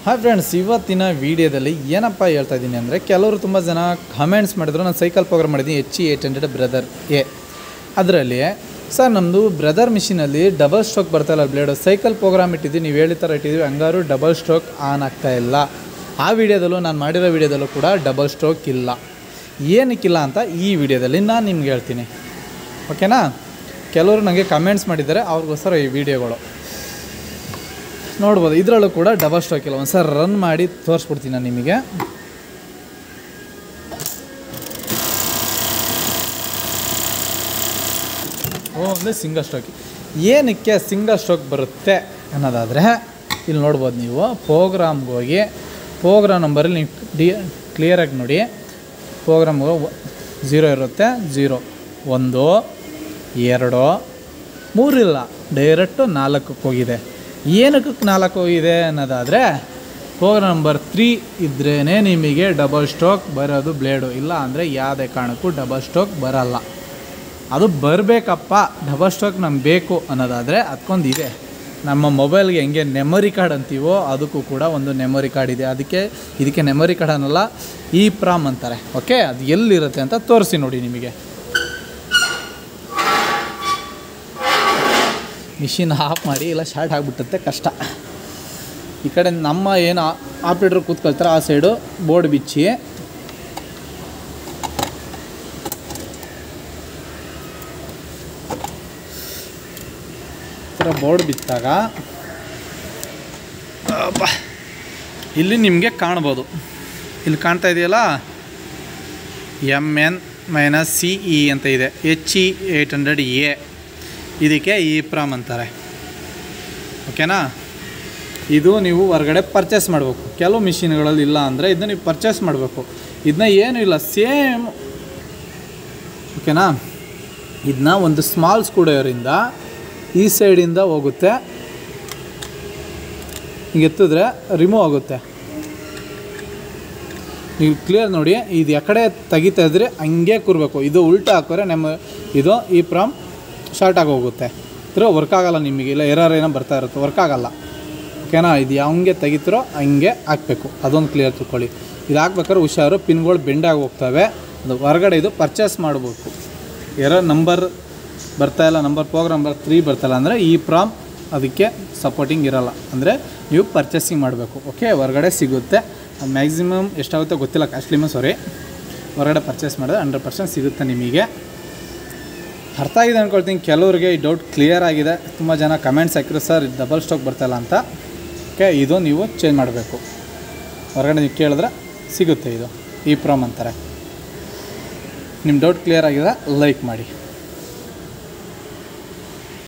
Hi friends, ಇವತ್ತಿನ ವೀಡಿಯೋದಲ್ಲಿ ಏನಪ್ಪ ಹೇಳ್ತಾ ಇದ್ದೀನಿ ಅಂದರೆ, ಕೆಲವರು ತುಂಬ ಜನ ಕಮೆಂಟ್ಸ್ ಮಾಡಿದ್ರು. ನಾನು ಸೈಕಲ್ ಪ್ರೋಗ್ರಾಮ್ ಮಾಡಿದ್ದೀನಿ HE800 ಬ್ರದರ್ ಎ. ಅದರಲ್ಲಿ ಸರ್ ನಮ್ಮದು ಬ್ರದರ್ ಮಿಷಿನಲ್ಲಿ ಡಬಲ್ ಸ್ಟ್ರೋಕ್ ಬರ್ತಾಯಿಲ್ಲ ಬ್ಲೇಡು. ಸೈಕಲ್ ಪ್ರೋಗ್ರಾಮ್ ಇಟ್ಟಿದ್ದೀವಿ, ನೀವು ಹೇಳಿದ ಥರ ಇಟ್ಟಿದ್ದೀವಿ, ಹಂಗಾರು ಡಬಲ್ ಸ್ಟ್ರೋಕ್ ಆನ್ ಆಗ್ತಾಯಿಲ್ಲ. ಆ ವಿಡಿಯೋದಲ್ಲೂ ನಾನು ಮಾಡಿರೋ ವಿಡಿಯೋದಲ್ಲೂ ಕೂಡ ಡಬಲ್ ಸ್ಟ್ರೋಕ್ ಇಲ್ಲ. ಏನಕ್ಕಿಲ್ಲ ಅಂತ ಈ ವಿಡಿಯೋದಲ್ಲಿ ನಾನು ನಿಮ್ಗೆ ಹೇಳ್ತೀನಿ, ಓಕೆನಾ? ಕೆಲವರು ನನಗೆ ಕಮೆಂಟ್ಸ್ ಮಾಡಿದ್ದಾರೆ, ಅವ್ರಿಗೋಸ್ಕರ ಈ ವಿಡಿಯೋಗಳು ನೋಡ್ಬೋದು. ಇದರಲ್ಲೂ ಕೂಡ ಡಬಲ್ ಸ್ಟ್ರೋಕ್ ಇಲ್ಲ. ಒಂದು ಸರ್ ರನ್ ಮಾಡಿ ತೋರಿಸ್ಬಿಡ್ತೀನಿ ನಾನು ನಿಮಗೆ. ಒಂದು ಸಿಂಗಲ್ ಸ್ಟ್ರೋಕ್. ಏನಕ್ಕೆ ಸಿಂಗಲ್ ಸ್ಟ್ರೋಕ್ ಬರುತ್ತೆ ಅನ್ನೋದಾದರೆ, ಇಲ್ಲಿ ನೋಡ್ಬೋದು ನೀವು. ಪ್ರೋಗ್ರಾಮ್ಗೆ ಹೋಗಿ ಪ್ರೋಗ್ರಾಮ್ ನಂಬರಲ್ಲಿ ನೀವು ಕ್ಲಿಯರಾಗಿ ನೋಡಿ. ಪ್ರೋಗ್ರಾಮ್ಗೆ 0 ಇರುತ್ತೆ. 0 1 2 3 ಇಲ್ಲ, ಡೈರೆಕ್ಟು 4ಕ್ಕೆ ಹೋಗಿದೆ. ಏನಕ್ಕೆ 4 ಹೋಗಿದೆ ಅನ್ನೋದಾದರೆ, ಪ್ರೋಗ್ರಾಮ್ ನಂಬರ್ 3 ಇದ್ರೇ ನಿಮಗೆ ಡಬಲ್ ಸ್ಟ್ರೋಕ್ ಬರೋದು ಬ್ಲೇಡು. ಇಲ್ಲ ಅಂದರೆ ಯಾವುದೇ ಕಾರಣಕ್ಕೂ ಡಬಲ್ ಸ್ಟ್ರೋಕ್ ಬರಲ್ಲ. ಅದು ಬರಬೇಕಪ್ಪ, ಡಬಲ್ ಸ್ಟ್ರೋಕ್ ನಮ್ಗೆ ಬೇಕು ಅನ್ನೋದಾದರೆ ಅದಕ್ಕೊಂದು ಇದೆ. ನಮ್ಮ ಮೊಬೈಲ್ಗೆ ಹೆಂಗೆ ಮೆಮೊರಿ ಕಾರ್ಡ್ ಅಂತೀವೋ ಅದಕ್ಕೂ ಕೂಡ ಒಂದು ಮೆಮೊರಿ ಕಾರ್ಡ್ ಇದೆ. ಇದಕ್ಕೆ ಮೆಮೊರಿ ಕಾರ್ಡ್ ಅನ್ನಲ್ಲ, EEPROM ಅಂತಾರೆ. ಓಕೆ, ಅದು ಎಲ್ಲಿರುತ್ತೆ ಅಂತ ತೋರಿಸಿ ನೋಡಿ ನಿಮಗೆ. ಮಿಷಿನ್ ಆಫ್ ಮಾಡಿ, ಇಲ್ಲ ಶಾರ್ಟ್ ಆಗಿಬಿಟ್ಟುತ್ತೆ, ಕಷ್ಟ. ಈ ಕಡೆ ನಮ್ಮ ಏನು ಆಪ್ರೇಟ್ರ್ ಕೂತ್ಕೊಳ್ತಾರೆ, ಆ ಸೈಡು ಬೋರ್ಡ್ ಬಿಚ್ಚಿ ಈ ಥರ ಬೋರ್ಡ್ ಬಿಚ್ಚಾಗ ಇಲ್ಲಿ ನಿಮಗೆ ಕಾಣ್ಬೋದು. ಇಲ್ಲಿ ಕಾಣ್ತಾ ಇದೆಯಲ್ಲ, MN-CE ಅಂತ ಇದೆ. HE800A. ಇದಕ್ಕೆ EEPROM ಅಂತಾರೆ, ಓಕೆನಾ? ಇದು ನೀವು ಹೊರಗಡೆ ಪರ್ಚೇಸ್ ಮಾಡಬೇಕು. ಕೆಲವು ಮಿಷಿನ್ಗಳಲ್ಲಿ ಇಲ್ಲ ಅಂದರೆ ಇದನ್ನ ನೀವು ಪರ್ಚೇಸ್ ಮಾಡಬೇಕು. ಇದನ್ನ ಏನೂ ಇಲ್ಲ, ಸೇಮ್, ಓಕೆನಾ? ಇದನ್ನ ಒಂದು ಸ್ಮಾಲ್ ಸ್ಕ್ರೂಡ್ರೈವರಿಂದ ಈ ಸೈಡಿಂದ ಹೋಗುತ್ತೆ, ಹಿಂಗೆ ಎತ್ತಿದ್ರೆ ರಿಮೂವ್ ಆಗುತ್ತೆ. ನೀವು ಕ್ಲಿಯರ್ ನೋಡಿ, ಇದು ಯಾಕಡೆ ತೆಗಿತಾ ಇದ್ರೆ ಹಂಗೆ ಕೂರಬೇಕು. ಇದು ಉಲ್ಟಾ ಹಾಕೋರೆ ಇದು EEPROM ಶಾರ್ಟ್ ಆಗಿ ಹೋಗುತ್ತೆ, ಥರ ವರ್ಕ್ ಆಗೋಲ್ಲ ನಿಮಗೆ. ಇಲ್ಲ ಎರರ್ ಏನೋ ಬರ್ತಾ ಇರುತ್ತೆ, ವರ್ಕ್ ಆಗೋಲ್ಲ, ಓಕೆನಾ? ಇದು ಹಂಗೆ ತೆಗಿತಿರೋ ಹಂಗೆ ಹಾಕಬೇಕು. ಅದೊಂದು ಕ್ಲಿಯರ್ ತಿಳ್ಕೊಳ್ಳಿ. ಇದು ಹಾಕ್ಬೇಕಾದ್ರೆ ಹುಷಾರು, ಪಿನ್ಗಳು ಬೆಂಡಾಗಿ ಹೋಗ್ತವೆ. ಅದು ಹೊರಗಡೆ ಇದು ಪರ್ಚೇಸ್ ಮಾಡಬೇಕು. ಎರರ್ ನಂಬರ್ ಬರ್ತಾಯಿಲ್ಲ, ನಂಬರ್ ಪ್ರೋಗ್ರಾಮ್ 3 ಬರ್ತಾಯಿಲ್ಲ ಅಂದರೆ EEPROM ಅದಕ್ಕೆ ಸಪೋರ್ಟಿಂಗ್ ಇರೋಲ್ಲ, ಅಂದರೆ ನೀವು ಪರ್ಚೇಸಿಂಗ್ ಮಾಡಬೇಕು. ಓಕೆ, ಹೊರಗಡೆ ಸಿಗುತ್ತೆ. ಮ್ಯಾಕ್ಸಿಮಮ್ ಎಷ್ಟಾಗುತ್ತೆ ಗೊತ್ತಿಲ್ಲ, ಸಾರಿ, ಹೊರಗಡೆ ಪರ್ಚೇಸ್ ಮಾಡಿದ್ರೆ 100% ಸಿಗುತ್ತೆ ನಿಮಗೆ. ಅರ್ಥ ಆಗಿದೆ ಅಂದ್ಕೊಳ್ತೀನಿ. ಕೆಲವರಿಗೆ ಈ ಡೌಟ್ ಕ್ಲಿಯರ್ ಆಗಿದೆ. ತುಂಬ ಜನ ಕಮೆಂಟ್ಸ್ ಹಾಕಿದ್ರು, ಸರ್ ಡಬಲ್ ಸ್ಟ್ರೋಕ್ ಬರ್ತಾಯಿಲ್ಲ ಅಂತ. ಓಕೆ, ಇದು ನೀವು ಚೇಂಜ್ ಮಾಡಬೇಕು. ಹೊರಗಡೆ ನೀವು ಕೇಳಿದ್ರೆ ಸಿಗುತ್ತೆ. ಇದು EEPROM ಅಂತಾರೆ. ನಿಮ್ಮ ಡೌಟ್ ಕ್ಲಿಯರ್ ಆಗಿದೆ, ಲೈಕ್ ಮಾಡಿ.